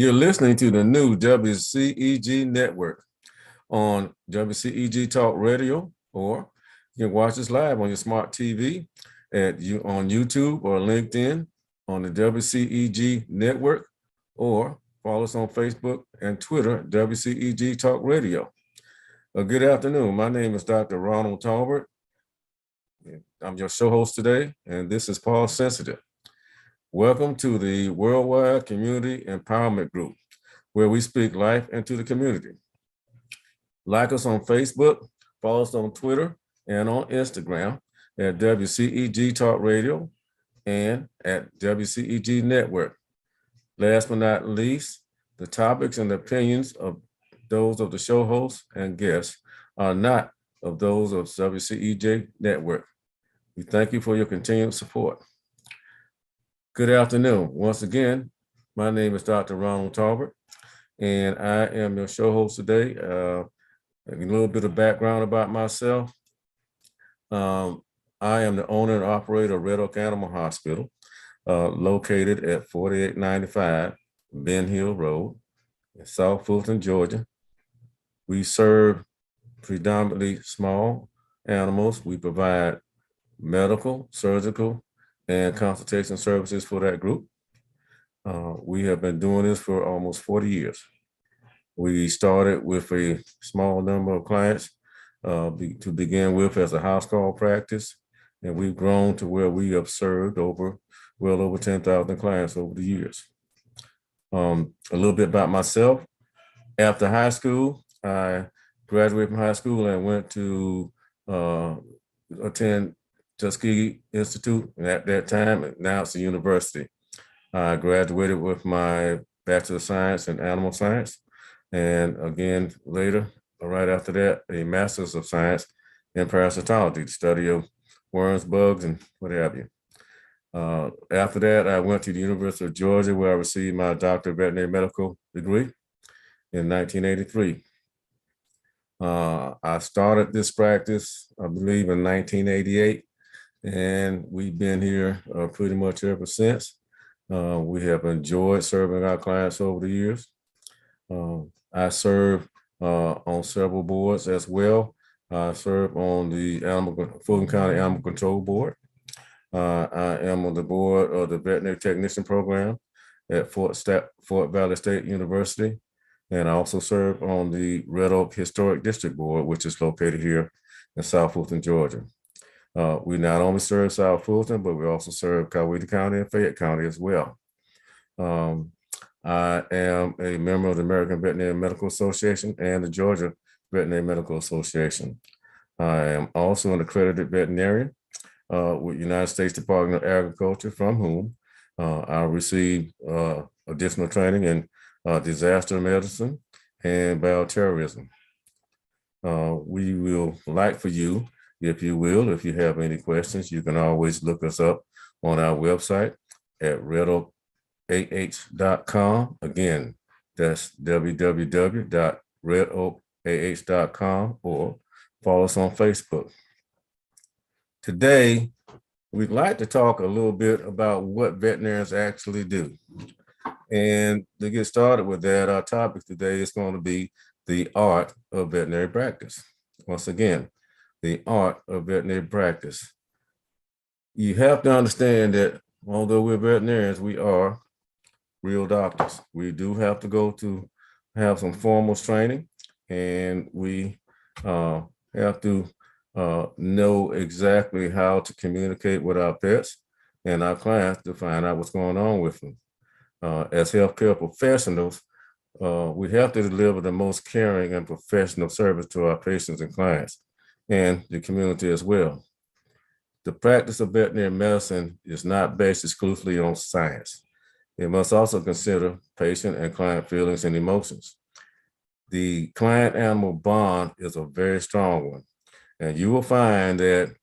You're listening to the new WCEG Network on WCEG Talk Radio, or you can watch us live on your smart TV on YouTube or LinkedIn on the WCEG Network, or follow us on Facebook and Twitter, WCEG Talk Radio. Good afternoon. My name is Dr. Ronald Tolbert. I'm your show host today, and this is Paul Sensitive. Welcome to the Worldwide Community Empowerment Group, where we speak life into the community. Like us on Facebook, follow us on Twitter and on Instagram at WCEG Talk Radio and at WCEG Network. Last but not least, the topics and opinions of those of the show hosts and guests are not of those of WCEG Network. We thank you for your continued support. Good afternoon. Once again, my name is Dr. Ronald Tolbert, and I am your show host today. A little bit of background about myself. I am the owner and operator of Red Oak Animal Hospital, located at 4895 Ben Hill Road in South Fulton, Georgia. We serve predominantly small animals. We provide medical, surgical, and consultation services for that group. We have been doing this for almost 40 years. We started with a small number of clients to begin with as a house call practice, and we've grown to where we have served well over 10,000 clients over the years. A little bit about myself. After high school, I graduated from high school and went to attend Tuskegee Institute, and at that time, now it's a university. I graduated with my Bachelor of Science in Animal Science, and again, later, right after that, a Master's of Science in Parasitology, the study of worms, bugs, and what have you. After that, I went to the University of Georgia, where I received my Doctor of Veterinary Medical degree in 1983. I started this practice, I believe, in 1988. And we've been here pretty much ever since. We have enjoyed serving our clients over the years. I serve on several boards as well. I serve on the Fulton County Animal Control Board. I am on the board of the Veterinary Technician Program at Fort Valley State University. And I also serve on the Red Oak Historic District Board, which is located here in South Fulton, Georgia. We not only serve South Fulton, but we also serve Coweta County and Fayette County as well. I am a member of the American Veterinary Medical Association and the Georgia Veterinary Medical Association. I am also an accredited veterinarian with United States Department of Agriculture, from whom I received additional training in disaster medicine and bioterrorism. We will like for you, if you will, if you have any questions, you can always look us up on our website at redoakah.com. Again, that's www.redoakah.com, or follow us on Facebook. Today, we'd like to talk a little bit about what veterinarians actually do. And to get started with that, our topic today is going to be the art of veterinary practice. Once again, the art of veterinary practice. You have to understand that although we're veterinarians, we are real doctors. We do have to go to have some formal training, and we have to know exactly how to communicate with our pets and our clients to find out what's going on with them. As healthcare professionals, we have to deliver the most caring and professional service to our patients and clients, and the community as well. The practice of veterinary medicine is not based exclusively on science. It must also consider patient and client feelings and emotions. The client-animal bond is a very strong one, and you will find that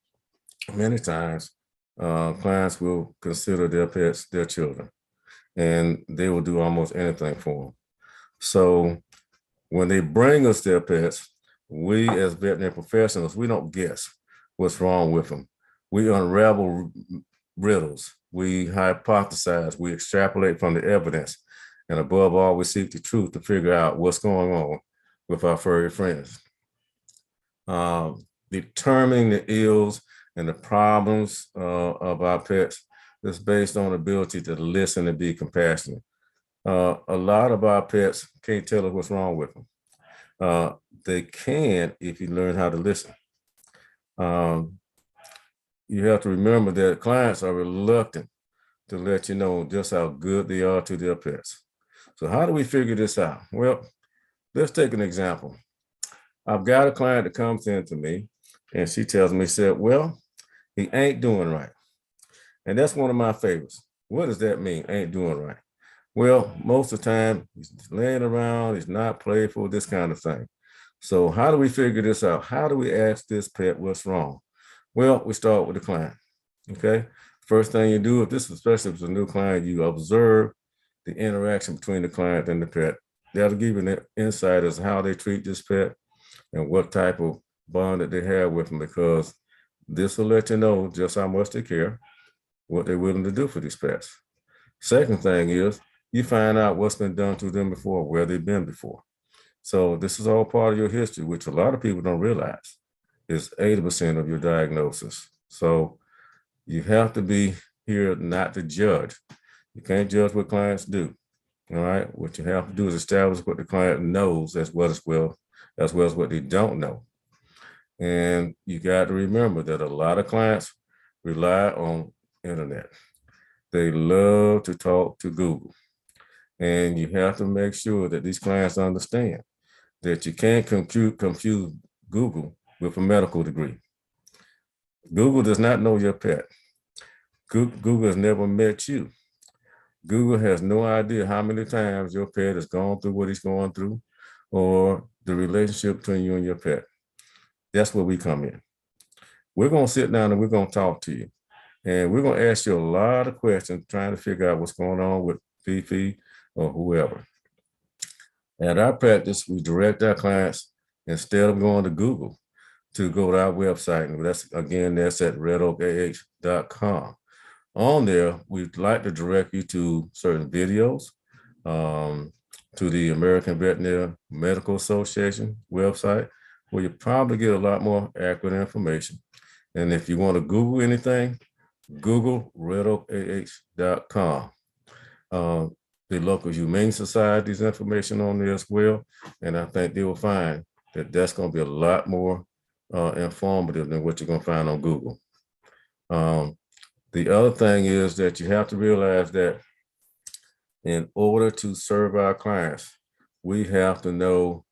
many times clients will consider their pets their children, and they will do almost anything for them. So when they bring us their pets, we as veterinary professionals, we don't guess what's wrong with them. We unravel riddles. We hypothesize, we extrapolate from the evidence, And above all, we seek the truth to figure out what's going on with our furry friends. Determining the ills and the problems of our pets is based on the ability to listen and be compassionate. A lot of our pets can't tell us what's wrong with them. They can if you learn how to listen. You have to remember that clients are reluctant to let you know just how good they are to their pets. So how do we figure this out? Well, let's take an example. I've got a client that comes in to me and she tells me, well, he ain't doing right. And that's one of my favorites. What does that mean, ain't doing right? Well, most of the time he's laying around, he's not playful, this kind of thing. So how do we figure this out? How do we ask this pet what's wrong? Well, we start with the client, okay? First thing you do, especially if it's a new client, you observe the interaction between the client and the pet. That'll give you an insight as to how they treat this pet and what type of bond that they have with them, because this will let you know just how much they care, what they're willing to do for these pets. Second thing is you find out what's been done to them before, where they've been before. So this is all part of your history, which a lot of people don't realize is 80% of your diagnosis. So you have to be here not to judge. You can't judge what clients do. All right. What you have to do is establish what the client knows as well as what they don't know. And you got to remember that a lot of clients rely on internet. They love to talk to Google. And you have to make sure that these clients understand that you can't confuse Google with a medical degree. Google does not know your pet. Google has never met you. Google has no idea how many times your pet has gone through what he's going through or the relationship between you and your pet. That's where we come in. We're going to sit down and we're going to talk to you. And we're going to ask you a lot of questions trying to figure out what's going on with Fifi or whoever. At our practice, we direct our clients, instead of going to Google, to go to our website. And that's at redoakah.com. On there, we'd like to direct you to certain videos, to the American Veterinary Medical Association website, where you probably get a lot more accurate information. And if you want to Google anything, Google redoakah.com. The local Humane Society's information on there as well. And I think they will find that that's going to be a lot more informative than what you're going to find on Google. The other thing is that you have to realize that in order to serve our clients, we have to know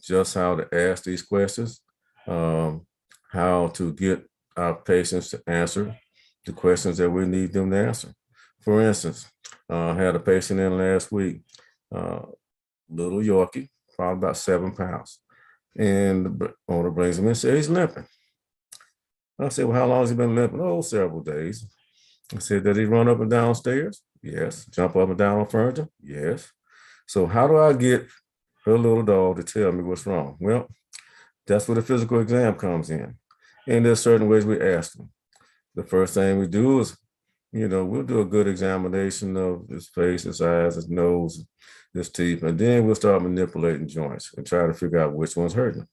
just how to ask these questions, how to get our patients to answer the questions that we need them to answer. For instance, I had a patient in last week, little Yorkie, probably about 7 pounds. And the owner brings him in and says, he's limping. I said, well, how long has he been limping? Oh, several days. I said, did he run up and down stairs? Yes. Jump up and down on furniture? Yes. So how do I get her little dog to tell me what's wrong? Well, that's where the physical exam comes in. And there's certain ways we ask them. The first thing we do is, we'll do a good examination of his face, his eyes, his nose, his teeth, and then we'll start manipulating joints and try to figure out which one's hurting him.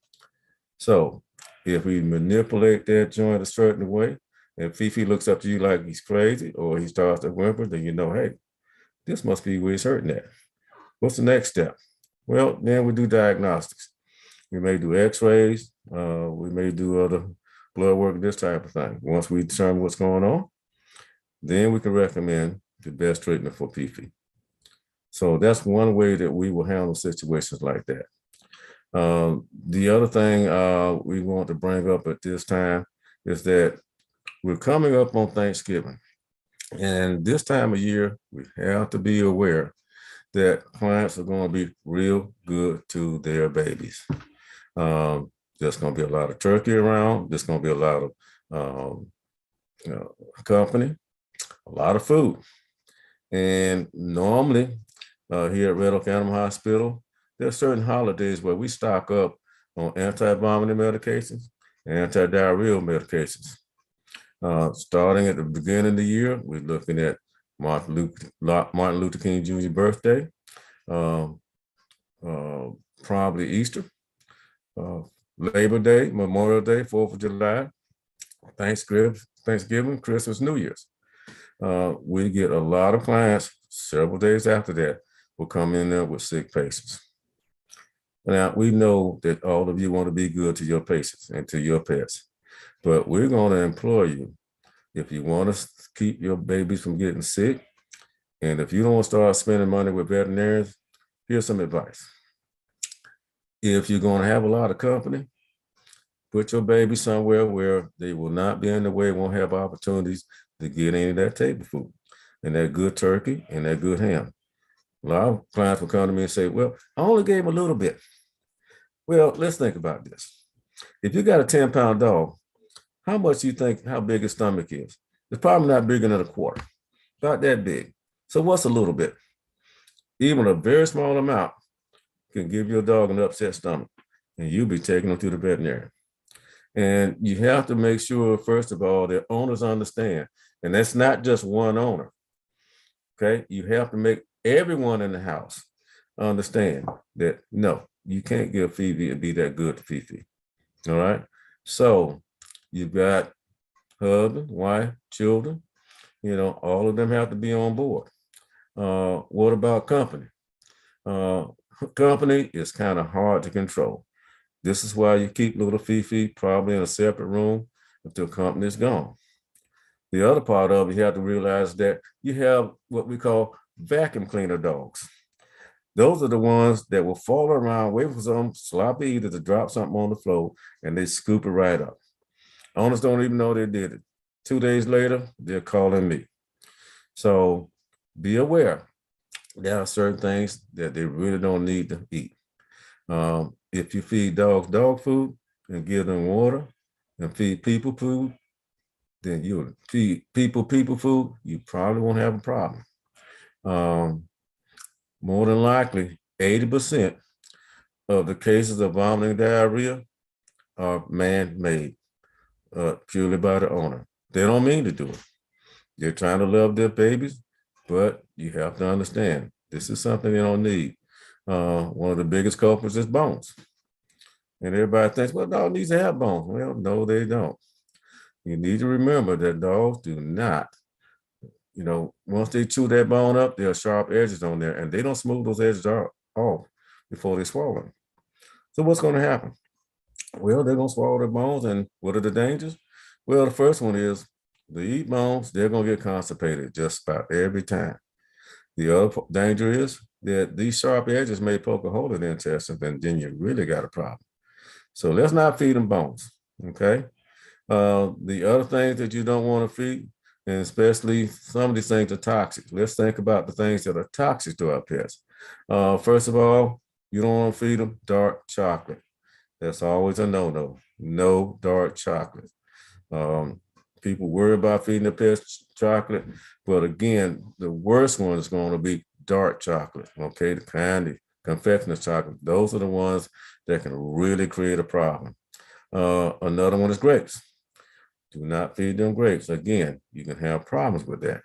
So if we manipulate that joint a certain way, and Fifi looks up to you like he's crazy or he starts to whimper, then hey, this must be where he's hurting at. What's the next step? Well, then we do diagnostics. We may do x-rays, we may do other blood work, this type of thing. Once we determine what's going on, then we can recommend the best treatment for Fifi. So that's one way that we will handle situations like that. The other thing we want to bring up at this time is that we're coming up on Thanksgiving. And this time of year, we have to be aware that clients are going to be real good to their babies. There's going to be a lot of turkey around. There's going to be a lot of company, a lot of food. And normally here at Red Oak Animal Hospital, there are certain holidays where we stock up on anti-vomiting medications and anti-diarrheal medications. Starting at the beginning of the year, we're looking at Martin Luther King Jr. birthday, uh, uh, probably Easter, uh, Labor Day, Memorial Day, 4th of July, Thanksgiving, Christmas, New Year's. We get a lot of clients several days after that will come in there with sick patients. Now, we know that all of you want to be good to your patients and to your pets, but we're going to implore you, if you want to keep your babies from getting sick, and if you don't want to start spending money with veterinarians, here's some advice. If you're going to have a lot of company, put your baby somewhere where they will not be in the way, won't have opportunities to get any of that table food and that good turkey and that good ham. A lot of clients will come to me and say, well, I only gave them a little bit. Well, let's think about this. If you got a 10-pound dog, how much do you think, how big his stomach is? It's probably not bigger than a quarter, about that big. So what's a little bit? Even a very small amount can give your dog an upset stomach, and you'll be taking them to the veterinarian. And you have to make sure, first of all, that owners understand, and that's not just one owner, okay? You have to make everyone in the house understand that, no, you can't give Fifi and be that good to Fifi, all right? So you've got husband, wife, children, all of them have to be on board. What about company? Company is kind of hard to control. This is why you keep little Fifi probably in a separate room until company is gone. The other part of it, you have to realize that you have what we call vacuum cleaner dogs. Those are the ones that will fall around, wait for some sloppy eater to drop something on the floor, and they scoop it right up. Owners don't even know they did it. 2 days later, they're calling me. So be aware. There are certain things that they really don't need to eat. If you feed dogs dog food and give them water and feed people food, then you feed people food, you probably won't have a problem. More than likely, 80% of the cases of vomiting diarrhea are man-made, purely by the owner. They don't mean to do it. They're trying to love their babies, but you have to understand, this is something they don't need. One of the biggest culprits is bones. And everybody thinks, well, dog needs to have bones. Well, no, they don't. You need to remember that dogs do not, once they chew that bone up, there are sharp edges on there, and they don't smooth those edges off before they swallow them. So what's going to happen? Well, they're going to swallow their bones, and what are the dangers? Well, the first one is they eat bones, they're going to get constipated just about every time. The other danger is that these sharp edges may poke a hole in the intestines, and then you really got a problem. So let's not feed them bones, okay? The other things that you don't want to feed, and especially some of these things are toxic. Let's think about the things that are toxic to our pets. First of all, you don't want to feed them dark chocolate. That's always a no-no. No dark chocolate. People worry about feeding their pets chocolate, but again, the worst one is going to be dark chocolate, okay? The kind of confectioner's chocolate. Those are the ones that can really create a problem. Another one is grapes. Do not feed them grapes. Again, you can have problems with that.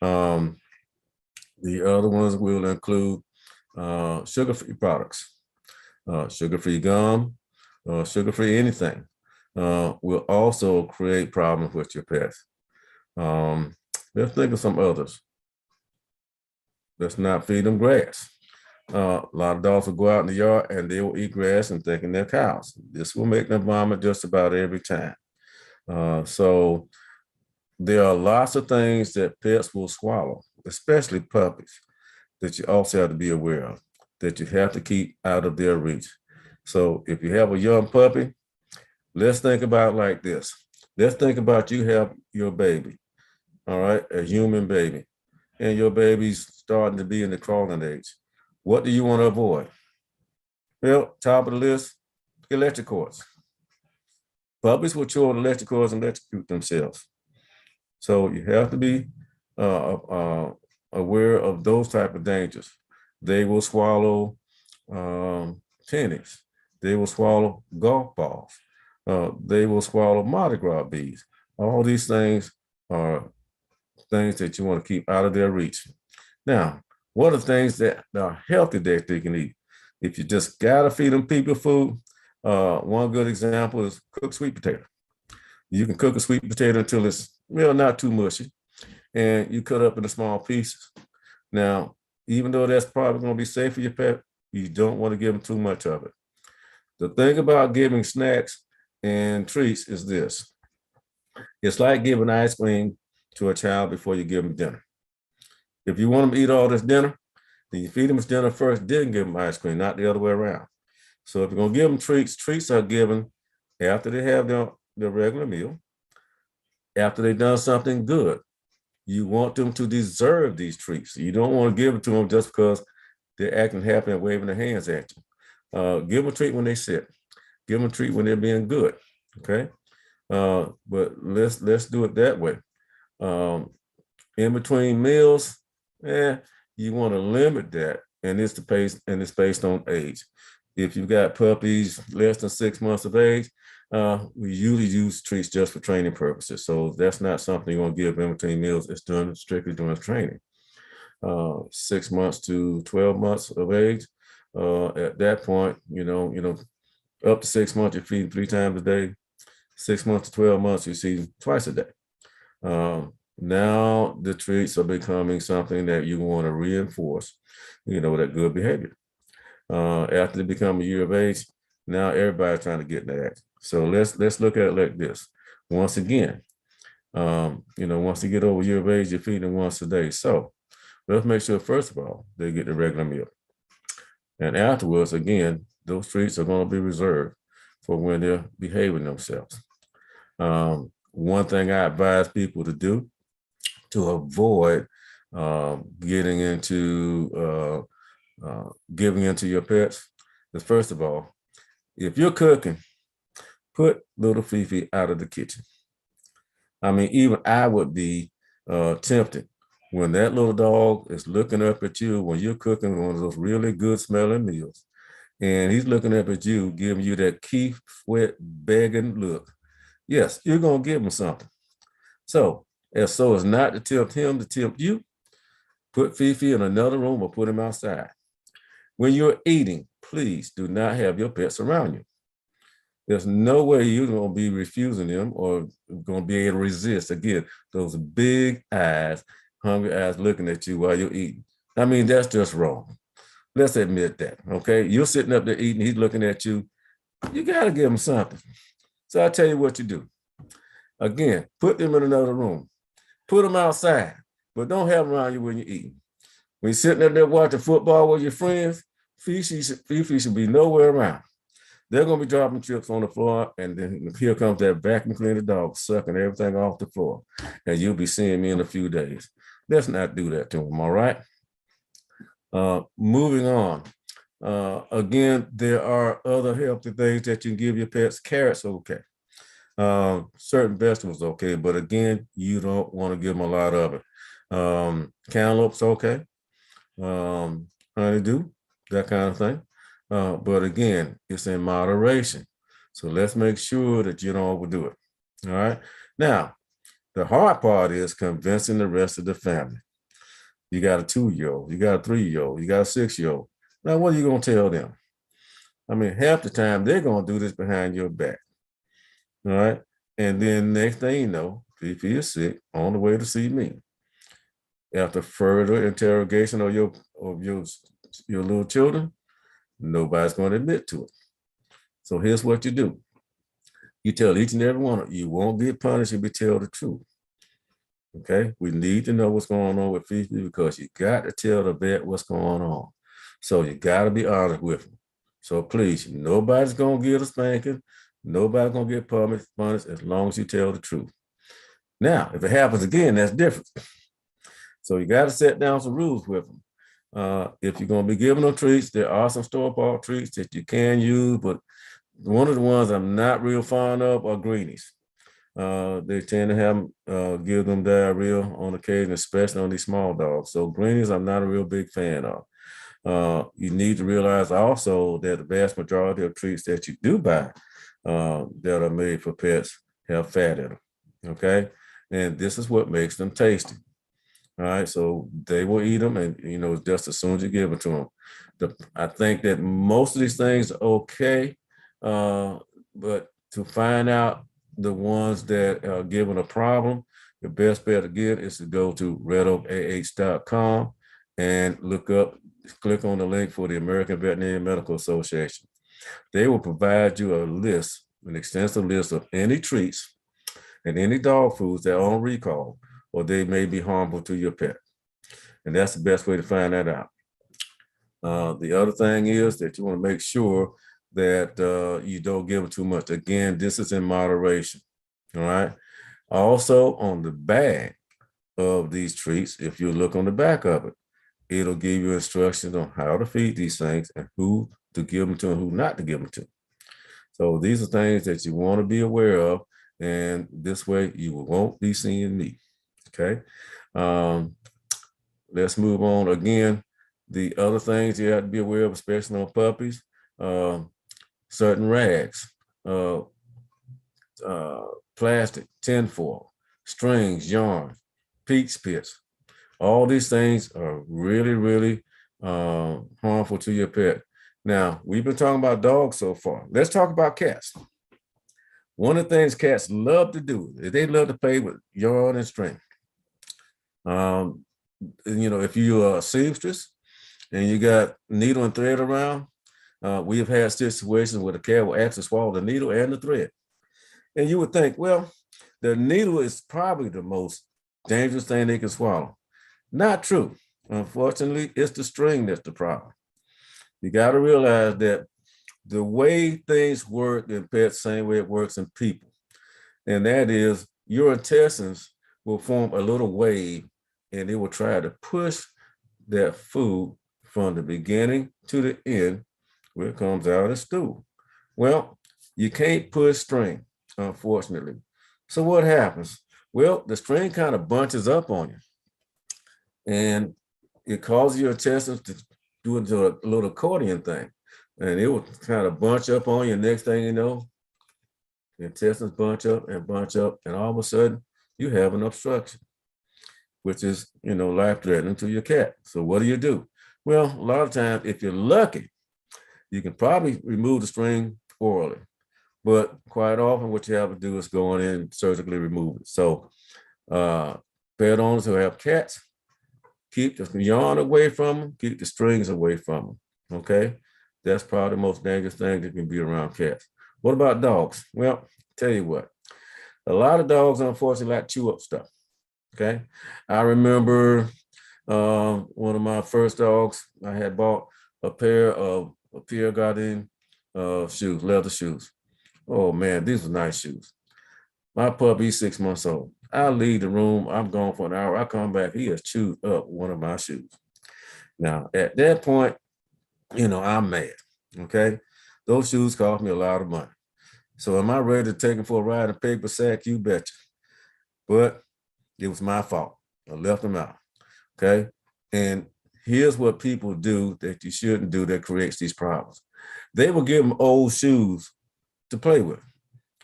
The other ones will include sugar-free products, sugar-free gum, sugar-free anything. Will also create problems with your pets. Let's think of some others. Let's not feed them grass. A lot of dogs will go out in the yard and they will eat grass and thinking they're cows. This will make them vomit just about every time. So there are lots of things that pets will swallow, especially puppies, that you also have to be aware of, that you have to keep out of their reach. So if you have a young puppy, let's think about it like this. Let's think about you have your baby, all right, a human baby, and your baby's starting to be in the crawling age. What do you want to avoid? Well, top of the list, electric cords. Puppies will chew on electric cords and electrocute themselves. So you have to be aware of those type of dangers. They will swallow pennies. They will swallow golf balls. They will swallow Mardi Gras beads. All these things are things that you want to keep out of their reach. Now, what are things that are healthy that they can eat? If you just gotta feed them people food, one good example is cooked sweet potato. You can cook a sweet potato until it's real not too mushy, and you cut up into small pieces. Now, even though that's probably going to be safe for your pet, you don't want to give them too much of it. The thing about giving snacks and treats is this. It's like giving ice cream to a child before you give them dinner. If you want them to eat all this dinner, then you feed them dinner first, then give them ice cream, not the other way around. So if you're going to give them treats, treats are given after they have their regular meal, after they've done something good. You want them to deserve these treats. You don't want to give it to them just because they're acting happy and waving their hands at you. Give them a treat when they sit. Give them a treat when they're being good. Okay, but let's do it that way. In between meals, you want to limit that, and it's based on age. If you've got puppies less than 6 months of age, we usually use treats just for training purposes. So that's not something you want to give in between meals. It's done strictly during training. 6 months to 12 months of age. At that point, up to 6 months, you feed 3 times a day. 6 months to 12 months, you feed twice a day. Now the treats are becoming something that you want to reinforce, that good behavior. After they become a year of age, now everybody's trying to get in that. So let's look at it like this. Once again, once they get over a year of age, you feed them once a day. So let's make sure, first of all, they get the regular meal. And afterwards, again, those treats are going to be reserved for when they're behaving themselves. One thing I advise people to do to avoid giving into your pets is, first of all, if you're cooking, put little Fifi out of the kitchen. I mean, even I would be tempted when that little dog is looking up at you when you're cooking one of those really good smelling meals, and he's looking up at you, giving you that Keith Sweat begging look. Yes, you're going to give him something. So as not to tempt him to tempt you, put Fifi in another room or put him outside. When you're eating, please do not have your pets around you. There's no way you're going to be refusing them or going to be able to resist. Again, those big eyes, hungry eyes looking at you while you're eating. I mean, that's just wrong. Let's admit that, okay? You're sitting up there eating, he's looking at you. You got to give him something. So I'll tell you what you do. Again, put them in another room. Put them outside, but don't have them around you when you're eating. When you're sitting up there watching football with your friends, Fifi should be nowhere around. They're going to be dropping chips on the floor, and then here comes that vacuum cleaner dog sucking everything off the floor, and you'll be seeing me in a few days. Let's not do that to them, all right? Moving on. Again, there are other healthy things that you can give your pets. Carrots, okay. Certain vegetables, okay, but again, you don't want to give them a lot of it. Cantaloupes, okay. Honeydew, that kind of thing. But again, it's in moderation. So let's make sure that you don't overdo it. All right. Now, the hard part is convincing the rest of the family. You got a 2-year-old, you got a 3-year-old, you got a 6-year-old. Now, what are you going to tell them? I mean, half the time they're going to do this behind your back. All right. And then next thing you know, Fifi is sick on the way to see me. After further interrogation of your little children, nobody's going to admit to it. So here's what you do. You tell each and every one of you won't get punished if you tell the truth. Okay? We need to know what's going on with Fifi because you got to tell the vet what's going on. So you got to be honest with them. So please, nobody's going to get a spanking. Nobody's going to get punished as long as you tell the truth. Now, if it happens again, that's different. So you got to set down some rules with them. If you're going to be giving them treats, there are some store-bought treats that you can use, but one of the ones I'm not real fond of are greenies. They tend to have give them diarrhea on occasion, especially on these small dogs. So greenies, I'm not a real big fan of. You need to realize also that the vast majority of treats that you do buy that are made for pets have fat in them, okay? And this is what makes them tasty. All right, so they will eat them, and just as soon as you give it to them. I think that most of these things are okay, but to find out the ones that are giving a problem, the best bet to get is to go to redoakah.com and click on the link for the American Veterinary Medical Association. They will provide you an extensive list of any treats and any dog foods that are on recall, or they may be harmful to your pet. And that's the best way to find that out. The other thing is that you want to make sure that you don't give them too much. Again, this is in moderation. All right. Also, on the bag of these treats, if you look on the back of it, it'll give you instructions on how to feed these things and who to give them to and who not to give them to. So these are things that you want to be aware of, and this way you won't be seeing me. Okay. Let's move on. Again, the other things you have to be aware of, especially on puppies, certain rags, plastic, tinfoil, strings, yarn, peach pits. All these things are really, really harmful to your pet. Now, we've been talking about dogs so far. Let's talk about cats. One of the things cats love to do is they love to play with yarn and string. If you're a seamstress and you got needle and thread around, we have had situations where the cat will actually swallow the needle and the thread. And you would think, well, the needle is probably the most dangerous thing they can swallow. Not true. Unfortunately, it's the string that's the problem. You got to realize that the way things work in pets, same way it works in people. And that is your intestines will form a little wave and it will try to push that food from the beginning to the end where it comes out of stool. Well, you can't push string, unfortunately. So what happens? Well, the string kind of bunches up on you and it causes your intestines to do a little accordion thing. And it will kind of bunch up on you. Next thing you know, the intestines bunch up, and all of a sudden you have an obstruction, which is, life-threatening to your cat. So what do? Well, a lot of times, if you're lucky, you can probably remove the string orally. But quite often, what you have to do is go in and surgically remove it. So pet owners who have cats, keep the yarn away from them, keep the strings away from them, okay? That's probably the most dangerous thing that can be around cats. What about dogs? Well, tell you what, a lot of dogs, unfortunately, like to chew up stuff, okay? I remember one of my first dogs, I had bought a pair of Pierre Gardin shoes, leather shoes. Oh man, these were nice shoes. My puppy, 6 months old. I leave the room, I'm gone for an hour. I come back, he has chewed up one of my shoes. Now, at that point, I'm mad, okay? Those shoes cost me a lot of money. So am I ready to take them for a ride in a paper sack? You betcha. But it was my fault. I left them out, okay? And here's what people do that you shouldn't do that creates these problems. They will give them old shoes to play with.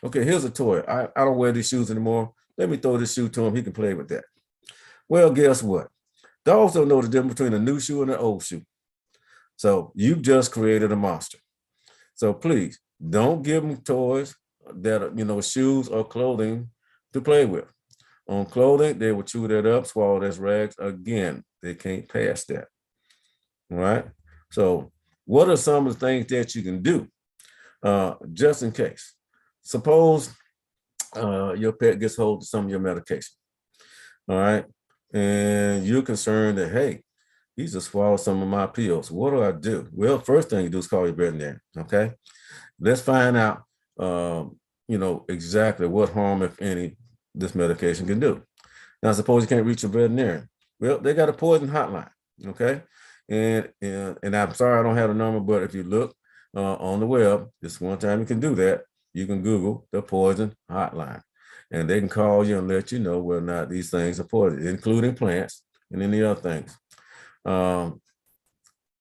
Okay, here's a toy. I don't wear these shoes anymore. Let me throw this shoe to him. He can play with that. Well, guess what? Dogs don't know the difference between a new shoe and an old shoe. So you've just created a monster. So please don't give them toys that are, shoes or clothing to play with. On clothing, they will chew that up, swallow it as rags. Again, they can't pass that. All right. So what are some of the things that you can do just in case? Suppose your pet gets hold of some of your medication. All right. And you're concerned that, hey, he just swallowed some of my pills. What do I do? Well, first thing you do is call your veterinarian. Okay. Let's find out, exactly what harm, if any, this medication can do. Now, suppose you can't reach a veterinarian. Well, they got a poison hotline. Okay. And I'm sorry I don't have a number, but if you look on the web, this one time you can do that. You can Google the poison hotline, and they can call you and let you know whether or not these things are poison, including plants and any other things.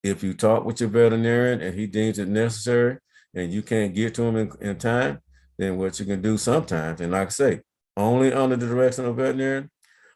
If you talk with your veterinarian and he deems it necessary and you can't get to him in time, then what you can do sometimes, and like I say, only under the direction of a veterinarian,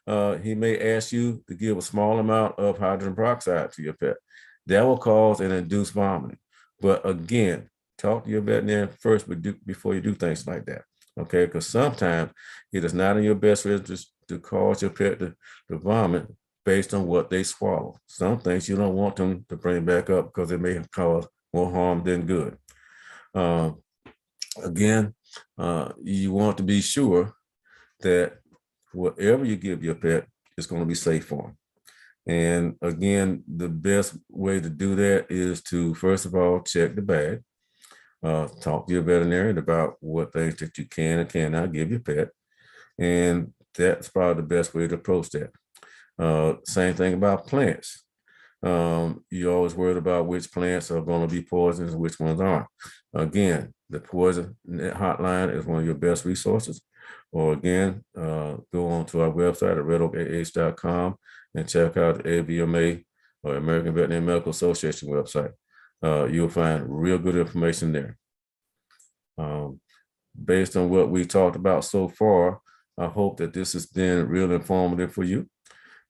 he may ask you to give a small amount of hydrogen peroxide to your pet. That will cause an induced vomiting. But again, talk to your veterinarian first before you do things like that. Okay, because sometimes it is not in your best interest to cause your pet to vomit based on what they swallow. Some things you don't want them to bring back up because it may cause more harm than good. Again, you want to be sure that whatever you give your pet is going to be safe for them. And again, the best way to do that is to, first of all, check the bag. Talk to your veterinarian about what things that you can and cannot give your pet. And that's probably the best way to approach that. Same thing about plants. You're always worried about which plants are going to be poisonous and which ones aren't. Again, the poison hotline is one of your best resources. Or again, go on to our website at redoakah.com and check out the AVMA or American Veterinary Medical Association website. You'll find real good information there. Based on what we talked about so far, I hope that this has been real informative for you.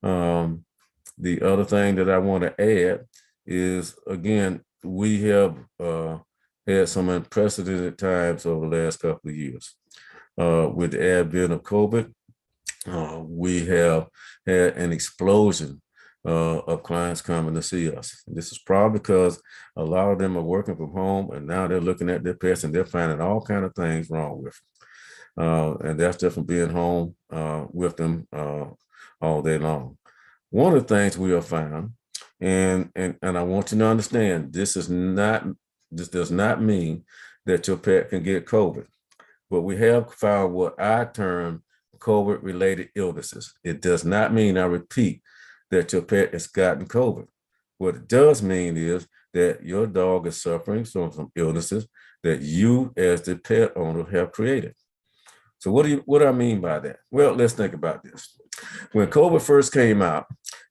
The other thing that I want to add is, again, we have had some unprecedented times over the last couple of years. With the advent of COVID, we have had an explosion of clients coming to see us. This is probably because a lot of them are working from home, and now they're looking at their pets and they're finding all kinds of things wrong with them. And that's just from being home with them all day long. One of the things we have found, and I want you to understand, this does not mean that your pet can get COVID, but we have found what I term COVID-related illnesses. It does not mean, I repeat, that your pet has gotten COVID. What it does mean is that your dog is suffering from some illnesses that you as the pet owner have created. So what do I mean by that? Well, let's think about this. When COVID first came out,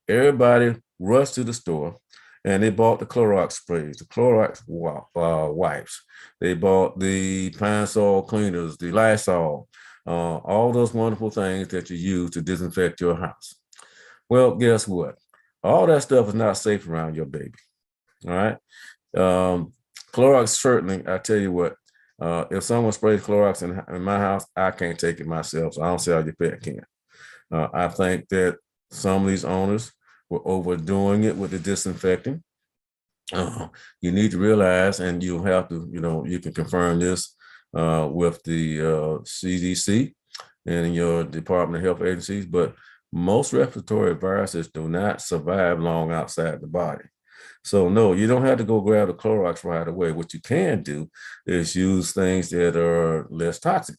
everybody rushed to the store and they bought the Clorox sprays, the Clorox wipes. They bought the Pine-Sol cleaners, the Lysol, all those wonderful things that you use to disinfect your house. Well, guess what? All that stuff is not safe around your baby. All right. Clorox, certainly, I tell you what, if someone sprays Clorox in my house, I can't take it myself. So I don't see how your pet can. I think that some of these owners were overdoing it with the disinfecting. You need to realize, and you'll have to, you can confirm this with the CDC and your Department of Health agencies, but most respiratory viruses do not survive long outside the body. So no, you don't have to go grab the Clorox right away. What you can do is use things that are less toxic.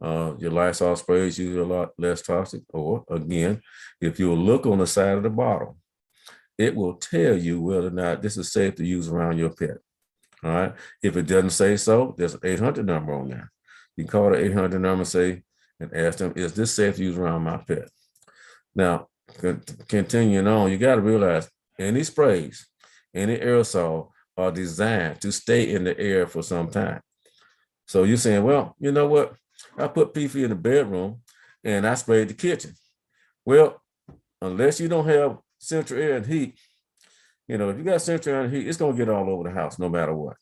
Your Lysol spray is usually a lot less toxic. Or again, if you look on the side of the bottle, it will tell you whether or not this is safe to use around your pet. All right. If it doesn't say so, there's an 800 number on there. You can call the 800 number and ask them, is this safe to use around my pet? Now, continuing on, you got to realize any sprays, any aerosol are designed to stay in the air for some time. So you're saying, well, you know what? I put Fifi in the bedroom and I sprayed the kitchen. Well, unless you don't have central air and heat, if you got central air and heat, it's going to get all over the house no matter what.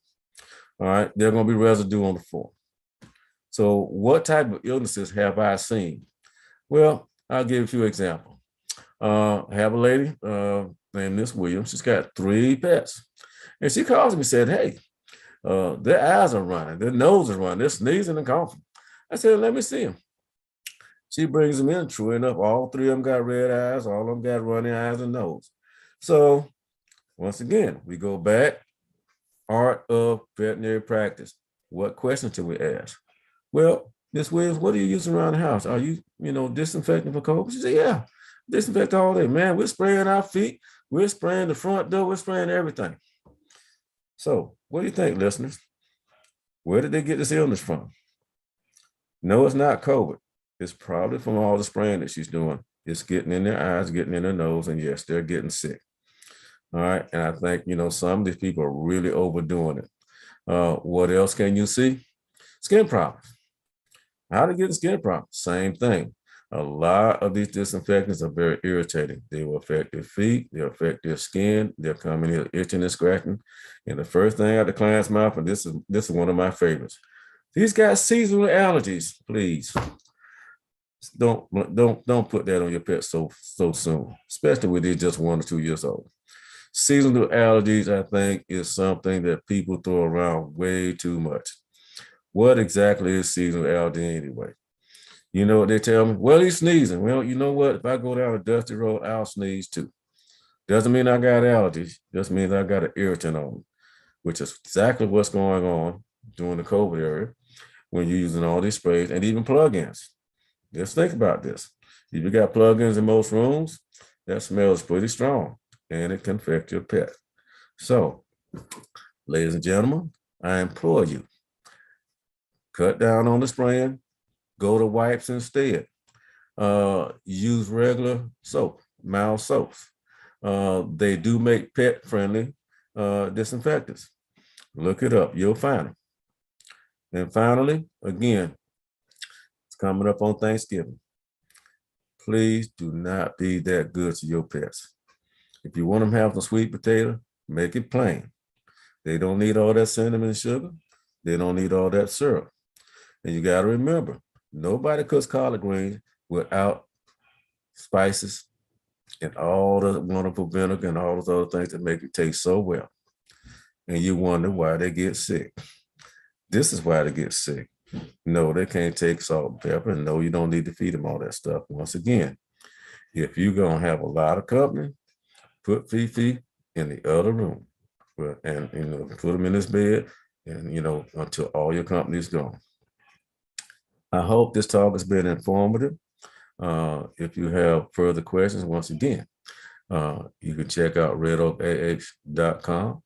All right. There's going to be residue on the floor. So what type of illnesses have I seen? Well, I'll give you a few examples. I have a lady named Miss Williams. She's got 3 pets. And she calls me and said, hey, their eyes are running, their nose is running, they're sneezing and coughing. I said, let me see them. She brings them in. True enough, all 3 of them got red eyes, all of them got running eyes and nose. So once again, we go back, Art of Veterinary Practice. What questions do we ask? Well, Miss Williams, what are you using around the house? Are you, disinfecting for COVID? She said, yeah, disinfect all day. Man, we're spraying our feet. We're spraying the front door. We're spraying everything. So what do you think, listeners? Where did they get this illness from? No, it's not COVID. It's probably from all the spraying that she's doing. It's getting in their eyes, getting in their nose, and yes, they're getting sick. All right. And I think, some of these people are really overdoing it. What else can you see? Skin problems. How to get a skin problem? Same thing. A lot of these disinfectants are very irritating. They will affect their feet, they'll affect their skin, they'll come in here itching and scratching. And the first thing out the client's mouth, and this is one of my favorites. These guys seasonal allergies, please. Don't put that on your pet so soon, especially when they're just 1 or 2 years old. Seasonal allergies, I think, is something that people throw around way too much. What exactly is seasonal allergy anyway? You know what they tell me? Well, he's sneezing. Well, you know what? If I go down a dusty road, I'll sneeze too. Doesn't mean I got allergies. Just means I got an irritant on me, which is exactly what's going on during the COVID era when you're using all these sprays and even plugins. Just think about this. If you got plugins in most rooms, that smell is pretty strong and it can affect your pet. So, ladies and gentlemen, I implore you, cut down on the spraying, go to wipes instead. Use regular soap, mild soaps. They do make pet-friendly disinfectants. Look it up, you'll find them. And finally, again, it's coming up on Thanksgiving. Please do not be that good to your pets. If you want them to have some sweet potato, make it plain. They don't need all that cinnamon and sugar. They don't need all that syrup. And you got to remember, nobody cooks collard greens without spices and all the wonderful vinegar and all those other things that make it taste so well. And you wonder why they get sick. This is why they get sick. No, they can't take salt and pepper. And no, you don't need to feed them all that stuff. Once again, if you're going to have a lot of company, put Fifi in the other room and put them in this bed and until all your company's gone. I hope this talk has been informative. If you have further questions, once again, you can check out redoakah.com,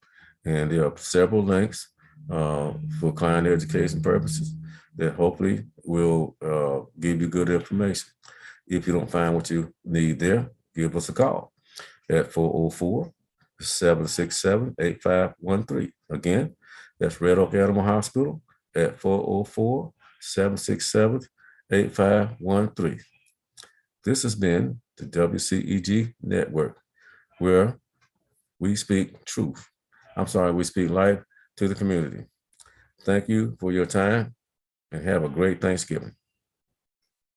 and there are several links for client education purposes that hopefully will give you good information. If you don't find what you need there, give us a call at 404-767-8513. Again, that's Red Oak Animal Hospital at 404-767-8513. This has been the WCEG Network, where we speak truth. We speak life to the community. Thank you for your time and have a great Thanksgiving.